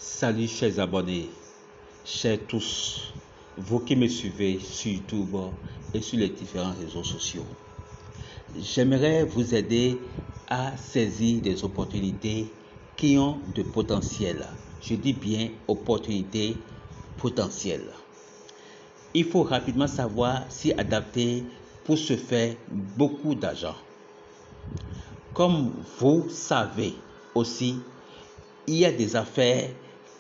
Salut chers abonnés, chers tous, vous qui me suivez sur YouTube et sur les différents réseaux sociaux. J'aimerais vous aider à saisir des opportunités qui ont de potentiel. Je dis bien opportunités potentielles. Il faut rapidement savoir s'y adapter pour se faire beaucoup d'argent. Comme vous savez aussi, il y a des affaires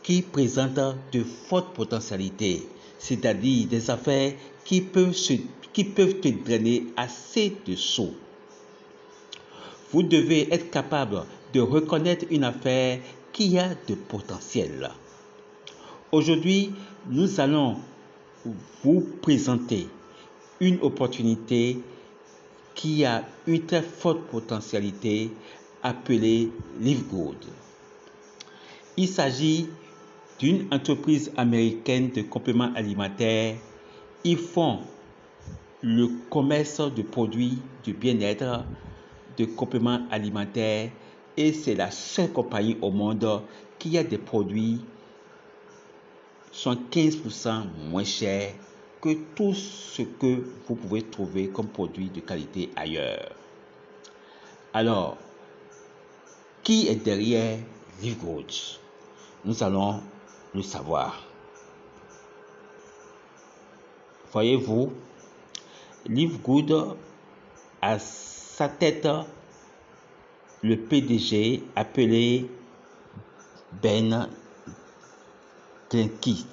qui présentent de fortes potentialités, c'est-à-dire des affaires qui peuvent te drainer assez de sous. Vous devez être capable de reconnaître une affaire qui a de potentiel. Aujourd'hui, nous allons vous présenter une opportunité qui a une très forte potentialité appelée Livegood. Il s'agit d'une entreprise américaine de compléments alimentaires. Ils font le commerce de produits de bien-être, de compléments alimentaires et c'est la seule compagnie au monde qui a des produits 75% moins chers que tout ce que vous pouvez trouver comme produits de qualité ailleurs. Alors, qui est derrière Livegood? Nous allons le savoir. Voyez-vous, Livegood a sa tête le PDG appelé Ben Greenkeith,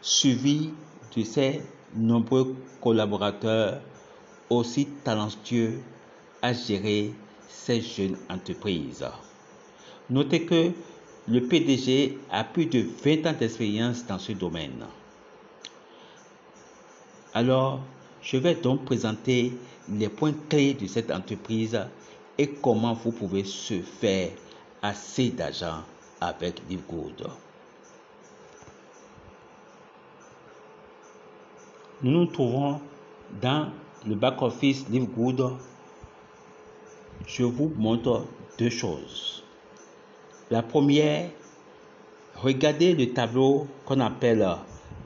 suivi de ses nombreux collaborateurs aussi talentueux à gérer ces jeunes entreprises. Notez que le PDG a plus de 20 ans d'expérience dans ce domaine. Alors, je vais donc présenter les points clés de cette entreprise et comment vous pouvez se faire assez d'argent avec Livegood. Nous nous trouvons dans le back-office Livegood. Je vous montre deux choses. La première, regardez le tableau qu'on appelle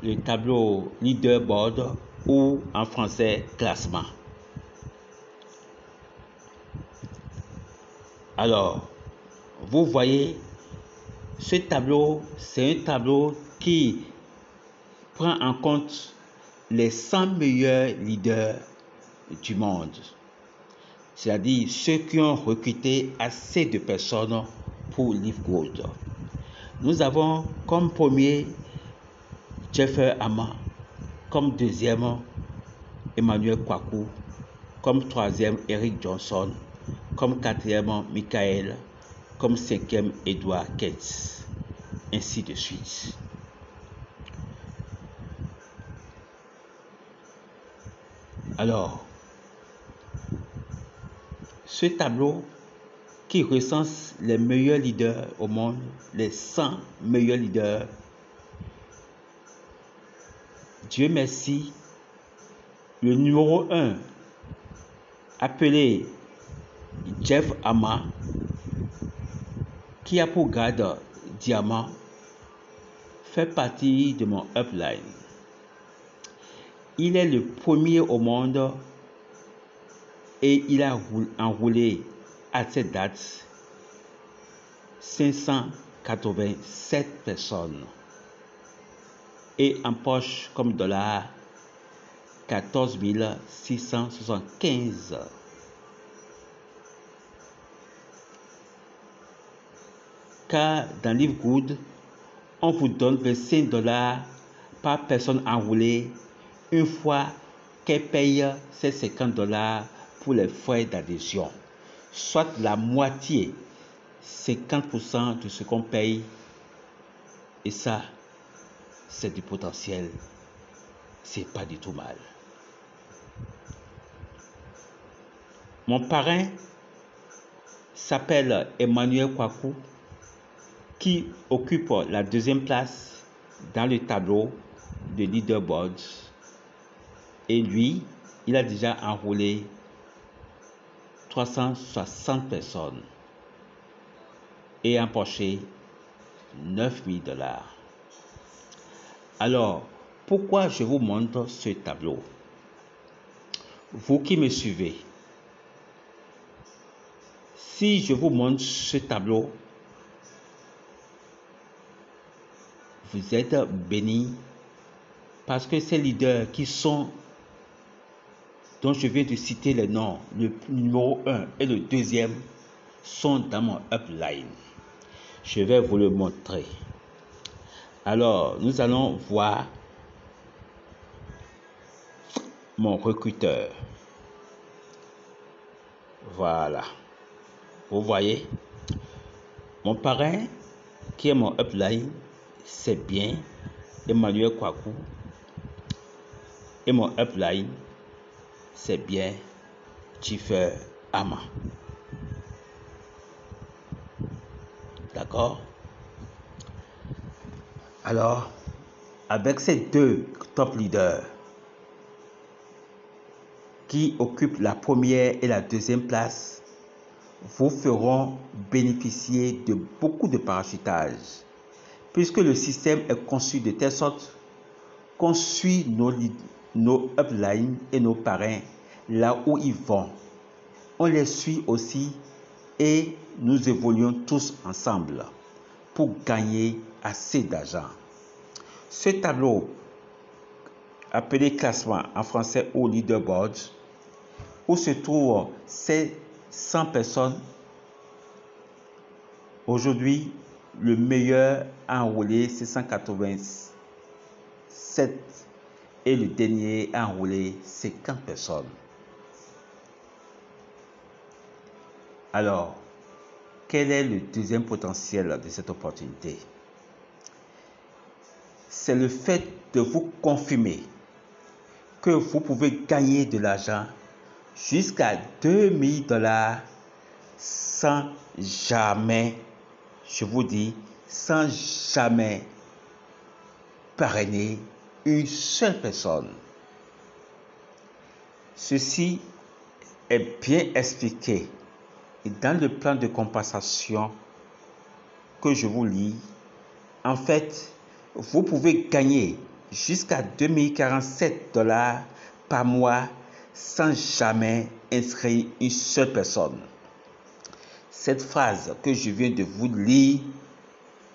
le tableau leaderboard ou en français classement. Alors, vous voyez, ce tableau, c'est un tableau qui prend en compte les 100 meilleurs leaders du monde. C'est-à-dire ceux qui ont recruté assez de personnes pour Livegood. Nous avons comme premier Jeffrey Amma, comme deuxième Emmanuel Kwaku, comme troisième Eric Johnson, comme quatrième Michael, comme cinquième Edward Cates, ainsi de suite. Alors, ce tableau qui recense les meilleurs leaders au monde, les 100 meilleurs leaders, Dieu merci, le numéro 1, appelé Jeff Amma, qui a pour grade diamant, fait partie de mon upline. Il est le premier au monde et il a enrôlé à cette date 587 personnes et empoche comme dollar 14 675. Car dans Livegood, on vous donne 25 $ par personne enrôlée une fois qu'elle paye ses 50 $ pour les frais d'adhésion, soit la moitié, 50% de ce qu'on paye. Et ça, c'est du potentiel, c'est pas du tout mal. Mon parrain s'appelle Emmanuel Kwaku, qui occupe la deuxième place dans le tableau de leaderboard. Et lui, il a déjà enrôlé 360 personnes et empoché $9 000. Alors, pourquoi je vous montre ce tableau? Vous qui me suivez, si je vous montre ce tableau, vous êtes bénis parce que ces leaders dont je viens de citer les noms, le numéro 1 et le deuxième, sont dans mon upline. Je vais vous le montrer. Alors, nous allons voir mon recruteur. Voilà. Vous voyez, mon parrain qui est mon upline, c'est bien Emmanuel Kwaku. Et mon upline, c'est bien Tiffer Ama. D'accord? Alors, avec ces deux top leaders qui occupent la première et la deuxième place, vous feront bénéficier de beaucoup de parachutage, puisque le système est conçu de telle sorte qu'on suit nos uplines et nos parrains là où ils vont. On les suit aussi et nous évoluons tous ensemble pour gagner assez d'argent. Ce tableau, appelé classement en français ou leaderboard, où se trouvent ces 100 personnes. Aujourd'hui, le meilleur a enrôlé 687 et le dernier a enrôlé 50 personnes. Alors, quel est le deuxième potentiel de cette opportunité? C'est le fait de vous confirmer que vous pouvez gagner de l'argent jusqu'à $2 000 sans jamais, je vous dis, sans jamais parrainer une seule personne. Ceci est bien expliqué dans le plan de compensation que je vous lis. En fait, vous pouvez gagner jusqu'à $2 047 par mois sans jamais inscrire une seule personne. Cette phrase que je viens de vous lire,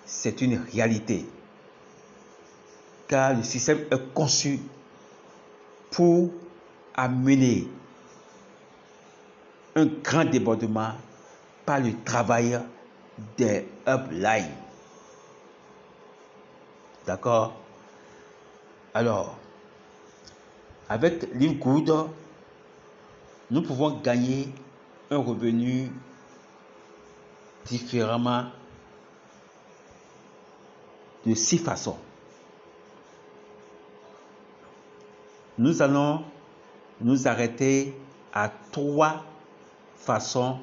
c'est une réalité. Car le système est conçu pour amener un grand débordement par le travail des uplines. D'accord? Alors, avec LiveGood, nous pouvons gagner un revenu différemment de 6 façons. Nous allons nous arrêter à 3 façons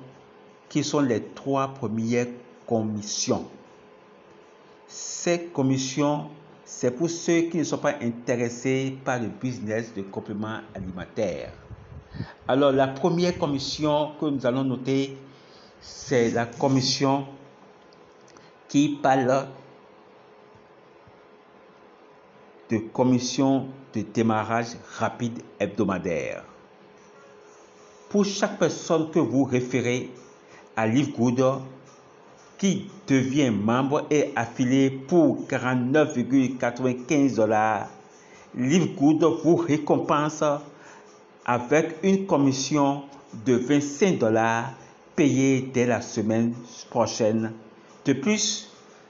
qui sont les 3 premières commissions. Ces commissions, c'est pour ceux qui ne sont pas intéressés par le business de compléments alimentaires. Alors, la première commission que nous allons noter, c'est la commission qui parle de commission de démarrage rapide hebdomadaire. Pour chaque personne que vous référez à LiveGood, qui devient membre et affilié pour $49,95, LiveGood vous récompense avec une commission de $25 payée dès la semaine prochaine. De plus,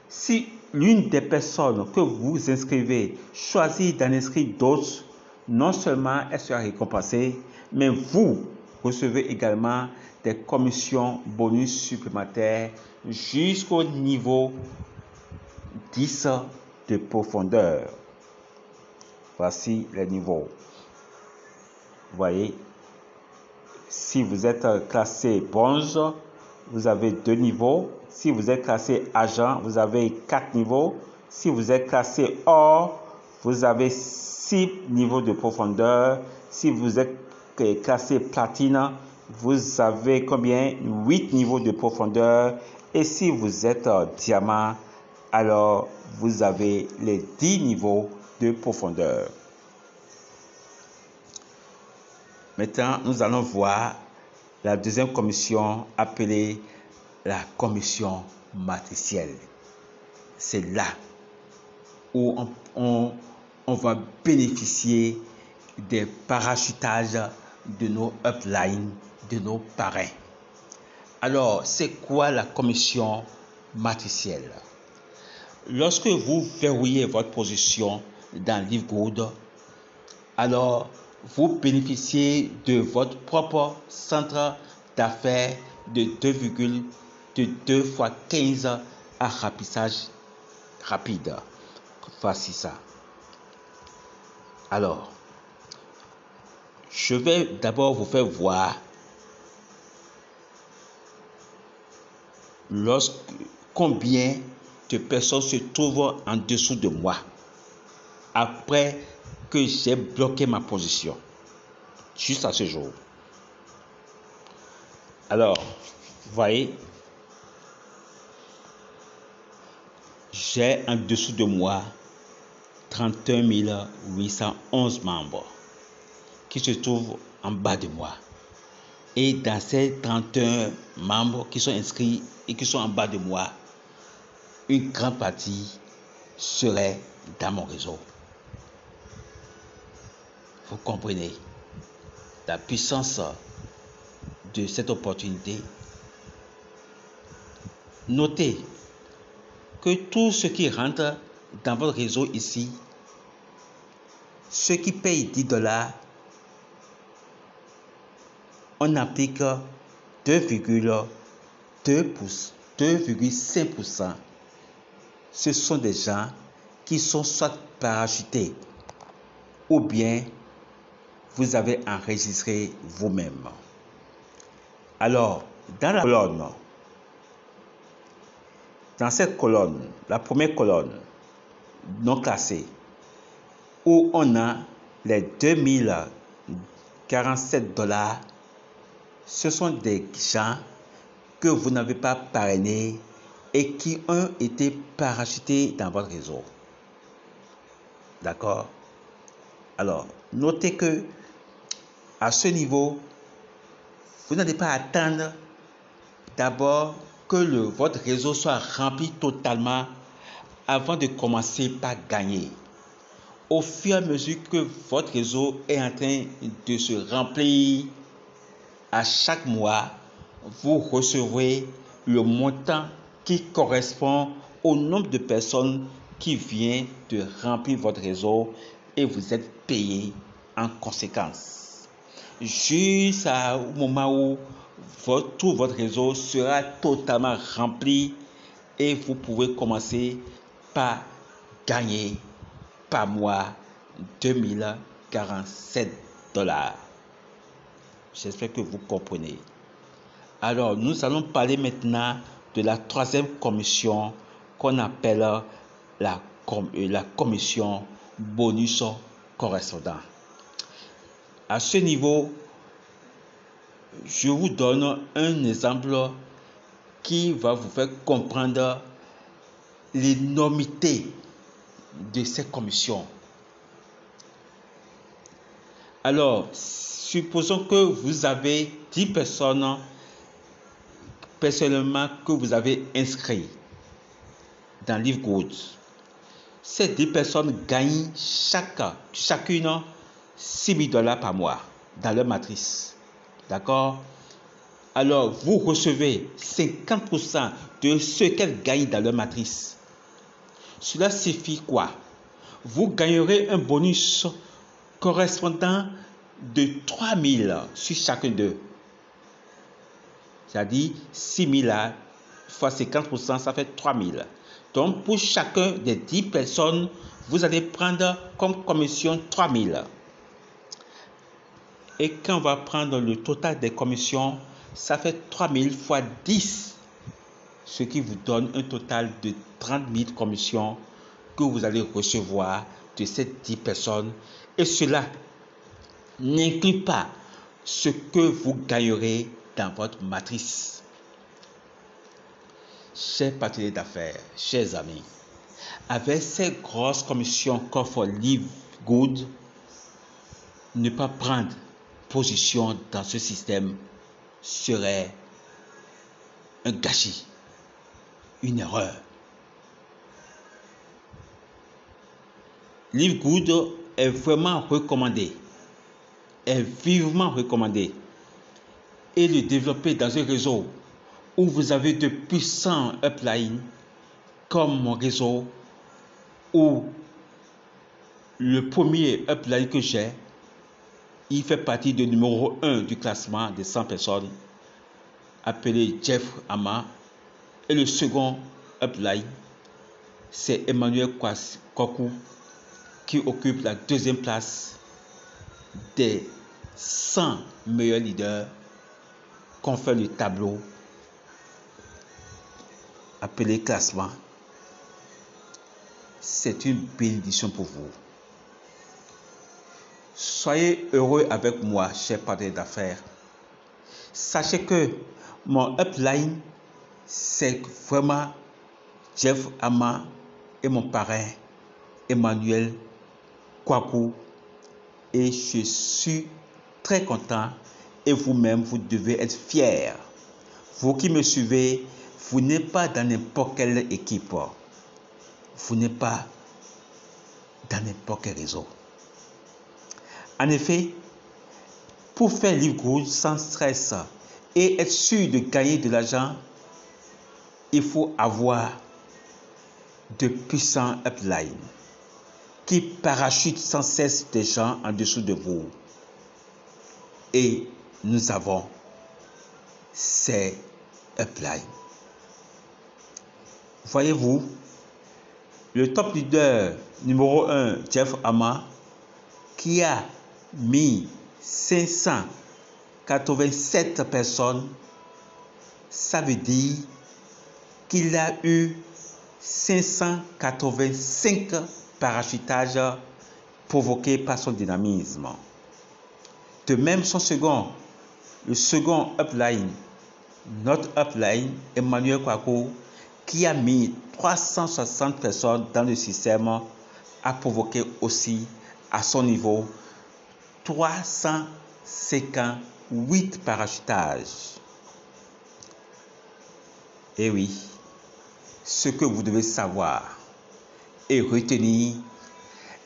si l'une des personnes que vous inscrivez choisit d'en inscrire d'autres, non seulement elle sera récompensée, mais vous recevez également des commissions bonus supplémentaires jusqu'au niveau 10 de profondeur. Voici les niveaux. Vous voyez, si vous êtes classé bronze, vous avez 2 niveaux. Si vous êtes classé argent, vous avez 4 niveaux. Si vous êtes classé or, vous avez 6 niveaux de profondeur. Si vous êtes classé platine, vous avez combien? 8 niveaux de profondeur. Et si vous êtes diamant, alors vous avez les 10 niveaux de profondeur. Maintenant, nous allons voir la deuxième commission appelée la commission matricielle. C'est là où on va bénéficier des parachutages de nos uplines, de nos parrains. Alors, c'est quoi la commission matricielle? Lorsque vous verrouillez votre position dans LiveGood, alors vous bénéficiez de votre propre centre d'affaires de 2 fois 15 à remplissage rapide. Voici ça. Alors, je vais d'abord vous faire voir combien de personnes se trouvent en dessous de moi après que j'ai bloqué ma position, juste à ce jour. Alors, vous voyez, j'ai en dessous de moi 31 811 membres qui se trouvent en bas de moi. Et dans ces 31 membres qui sont inscrits et qui sont en bas de moi, une grande partie serait dans mon réseau. Vous comprenez la puissance de cette opportunité. Notez que tout ce qui rentre dans votre réseau ici, ceux qui payent $10, on applique 2,5%. Ce sont des gens qui sont soit parachutés ou bien vous avez enregistré vous-même. Alors, dans cette colonne, la première colonne non classée, où on a les $2047, ce sont des gens que vous n'avez pas parrainés et qui ont été parachutés dans votre réseau. D'accord? Alors, notez que à ce niveau, vous n'allez pas attendre d'abord que votre réseau soit rempli totalement avant de commencer par gagner. Au fur et à mesure que votre réseau est en train de se remplir, à chaque mois, vous recevrez le montant qui correspond au nombre de personnes qui viennent de remplir votre réseau et vous êtes payé en conséquence. Jusqu'au moment où tout votre réseau sera totalement rempli et vous pouvez commencer par gagner par mois $2047. J'espère que vous comprenez. Alors, nous allons parler maintenant de la troisième commission qu'on appelle la commission bonus correspondant. À ce niveau, je vous donne un exemple qui va vous faire comprendre l'énormité de ces commissions. Alors, supposons que vous avez 10 personnes personnellement que vous avez inscrites dans LiveGood. Ces 10 personnes gagnent chacune $6,000 par mois dans leur matrice. D'accord? Alors, vous recevez 50% de ce qu'elles gagnent dans leur matrice. Cela signifie quoi? Vous gagnerez un bonus correspondant de 3 000 sur chacun d'eux. C'est-à-dire 6 000 fois 50%, ça fait 3 000. Donc, pour chacun des 10 personnes, vous allez prendre comme commission 3 000. Et quand on va prendre le total des commissions, ça fait 3 000 fois 10, ce qui vous donne un total de 30 000 commissions que vous allez recevoir de ces 10 personnes. Et cela n'inclut pas ce que vous gagnerez dans votre matrice. Chers partenaires d'affaires, chers amis, Avec ces grosses commissions qu'offre Live Good, ne pas prendre position dans ce système serait un gâchis, une erreur. Live Good est vraiment recommandé, est vivement recommandé, et le développer dans un réseau où vous avez de puissants uplines comme mon réseau, où le premier upline que j'ai, il fait partie du numéro 1 du classement des 100 personnes, appelé Jeff Ama, et le second upline, c'est Emmanuel Kwaku, qui occupe la deuxième place des 100 meilleurs leaders qu'on fait le tableau appelé classement. C'est une bénédiction pour vous. Soyez heureux avec moi, chers partenaires d'affaires. Sachez que mon upline, c'est vraiment Jeff Ama et mon parrain Emmanuel Kwaku. Et je suis très content, et vous-même, vous devez être fiers. Vous qui me suivez, vous n'êtes pas dans n'importe quelle équipe. Vous n'êtes pas dans n'importe quel réseau. En effet, pour faire Live Good sans stress et être sûr de gagner de l'argent, il faut avoir de puissants uplines qui parachutent sans cesse des gens en dessous de vous. Et nous avons ces uplines. Voyez-vous, le top leader numéro 1, Jeff Ama, qui a mis 587 personnes, ça veut dire qu'il a eu 585 parachutages provoqués par son dynamisme. De même, le second upline, notre upline, Emmanuel Kwaku, qui a mis 360 personnes dans le système, a provoqué aussi à son niveau 358 parachutages. Et oui, ce que vous devez savoir et retenir,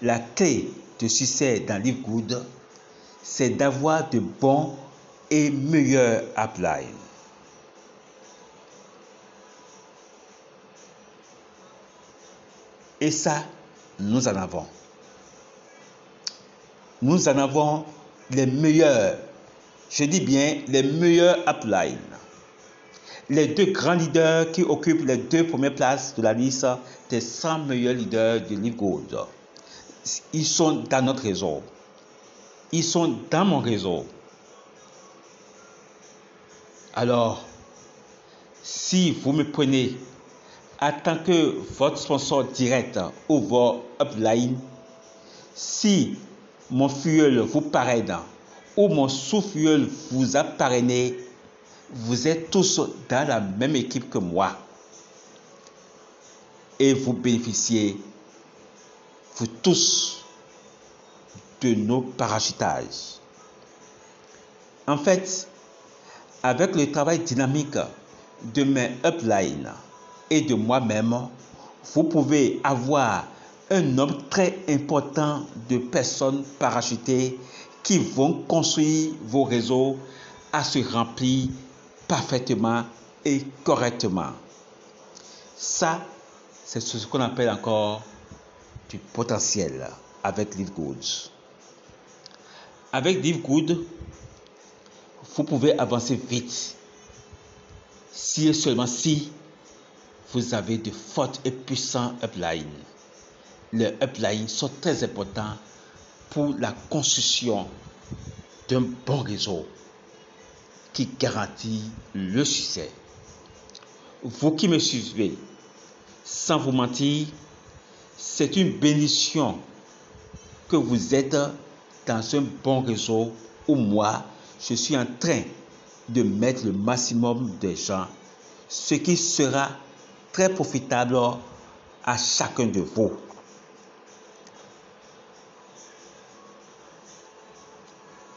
la clé de succès dans Live Good, c'est d'avoir de bons et meilleurs uplines. Et ça, nous en avons. Nous en avons les meilleurs, je dis bien les meilleurs uplines. Les deux grands leaders qui occupent les 2 premières places de la liste des 100 meilleurs leaders de Live Good. Ils sont dans notre réseau. Ils sont dans mon réseau. Alors, si vous me prenez en tant que votre sponsor direct ou votre upline, si mon fuel vous parraine ou mon sous-fuel vous a parrainé, vous êtes tous dans la même équipe que moi et vous bénéficiez, vous tous, de nos parachutages. En fait, avec le travail dynamique de mes uplines et de moi-même, vous pouvez avoir un nombre très important de personnes parachutées qui vont construire vos réseaux à se remplir parfaitement et correctement. Ça, c'est ce qu'on appelle encore du potentiel avec Live Good. Avec Live Good, vous pouvez avancer vite si et seulement si vous avez de fortes et puissants uplines. Les uplines sont très importants pour la construction d'un bon réseau qui garantit le succès. Vous qui me suivez, sans vous mentir, c'est une bénédiction que vous êtes dans un bon réseau où moi, je suis en train de mettre le maximum de gens, ce qui sera très profitable à chacun de vous.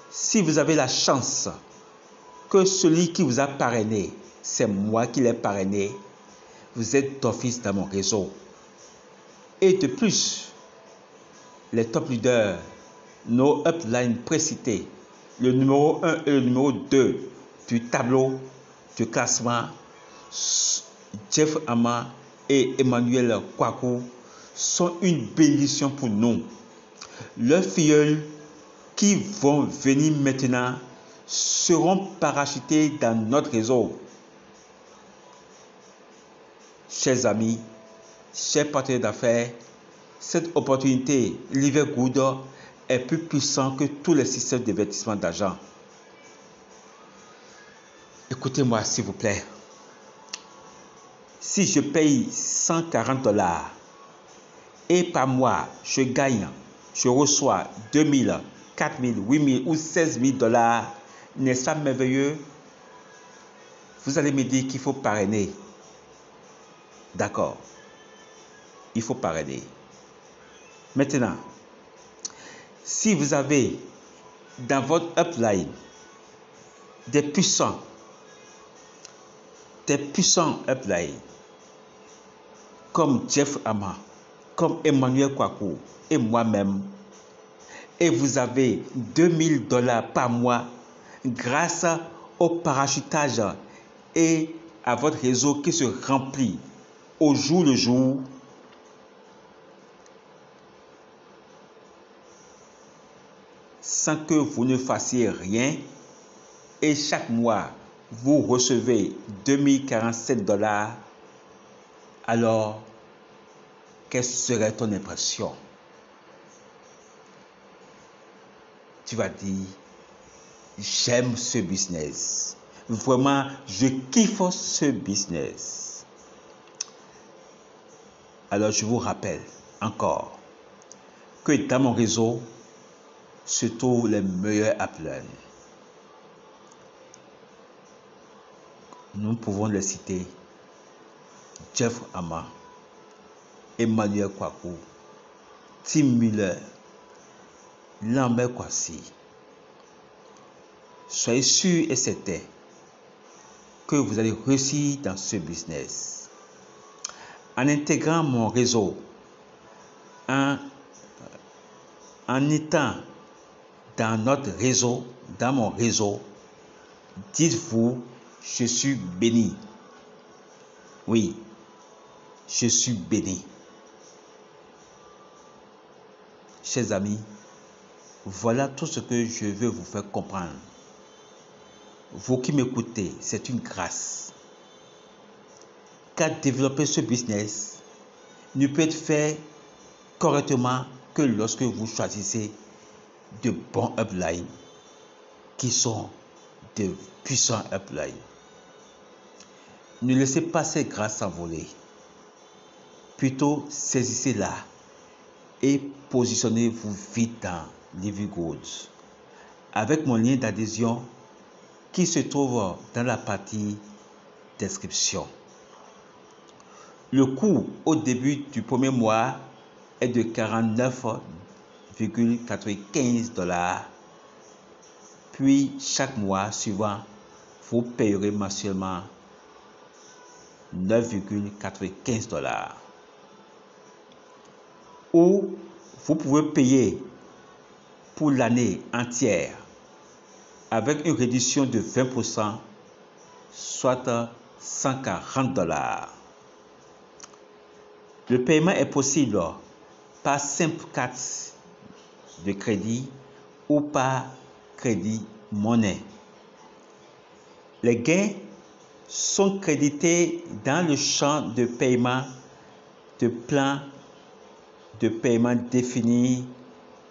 Si vous avez la chance que celui qui vous a parrainé, c'est moi qui l'ai parrainé, vous êtes d'office dans mon réseau. Et de plus, les top leaders, nos uplines précités, le numéro 1 et le numéro 2 du tableau de classement, Jeff Ama et Emmanuel Kwaku, sont une bénédiction pour nous. Leurs filleuls qui vont venir maintenant seront parachutés dans notre réseau. Chers amis, chers partenaires d'affaires, cette opportunité Livergood est plus puissant que tous les systèmes d'investissement d'argent. Écoutez-moi s'il vous plaît. Si je paye $140 et par mois je reçois 2000, 4000, 8000 ou 16 000 $, n'est-ce pas merveilleux? Vous allez me dire qu'il faut parrainer. D'accord, il faut parrainer. Maintenant, si vous avez dans votre upline des puissants upline comme Jeff Ama, comme Emmanuel Kwaku et moi-même, et vous avez 2000 $ par mois grâce au parachutage et à votre réseau qui se remplit au jour le jour, sans que vous ne fassiez rien, et chaque mois vous recevez 2047 $, alors quelle serait ton impression? Tu vas dire, j'aime ce business. Vraiment, je kiffe ce business. Alors je vous rappelle encore que dans mon réseau se trouvent les meilleurs uplines. Nous pouvons les citer: Jeff Ama, Emmanuel Kwaku, Tim Miller, Lambert Kwasi. Soyez sûr et certain que vous allez réussir dans ce business. En intégrant mon réseau, en étant dans notre réseau, dans mon réseau, dites-vous, je suis béni. Oui, je suis béni. Chers amis, voilà tout ce que je veux vous faire comprendre. Vous qui m'écoutez, c'est une grâce. Car développer ce business ne peut être fait correctement que lorsque vous choisissez de bons uplines qui sont de puissants uplines. Ne laissez pas ces grâces s'envoler. Plutôt saisissez-la et positionnez-vous vite dans Livergood avec mon lien d'adhésion qui se trouve dans la partie description. Le coût au début du premier mois est de 49,95 $. Puis chaque mois suivant, vous payerez mensuellement 9,95 $. Ou vous pouvez payer pour l'année entière avec une réduction de 20%, soit 140 $. Le paiement est possible par simple carte de crédit ou par crédit monnaie. Les gains sont crédités dans le champ de paiement de plan de paiement défini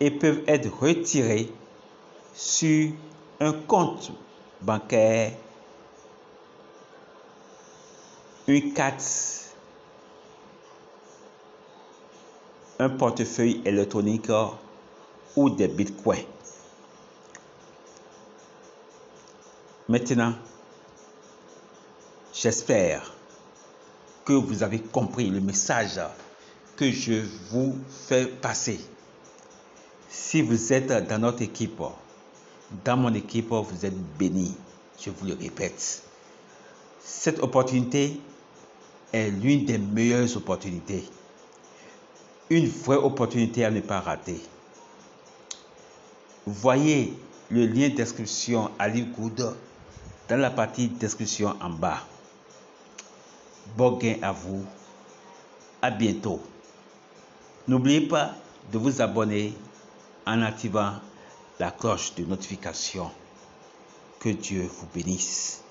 et peuvent être retirés sur un compte bancaire, une carte, un portefeuille électronique ou des bitcoins. Maintenant, j'espère que vous avez compris le message que je vous fais passer. Si vous êtes dans notre équipe, dans mon équipe, vous êtes bénis. Je vous le répète. Cette opportunité est l'une des meilleures opportunités. Une vraie opportunité à ne pas rater. Voyez le lien d'inscription à LiveGood dans la partie description en bas. Bon gain à vous. À bientôt. N'oubliez pas de vous abonner en activant la cloche de notification. Que Dieu vous bénisse.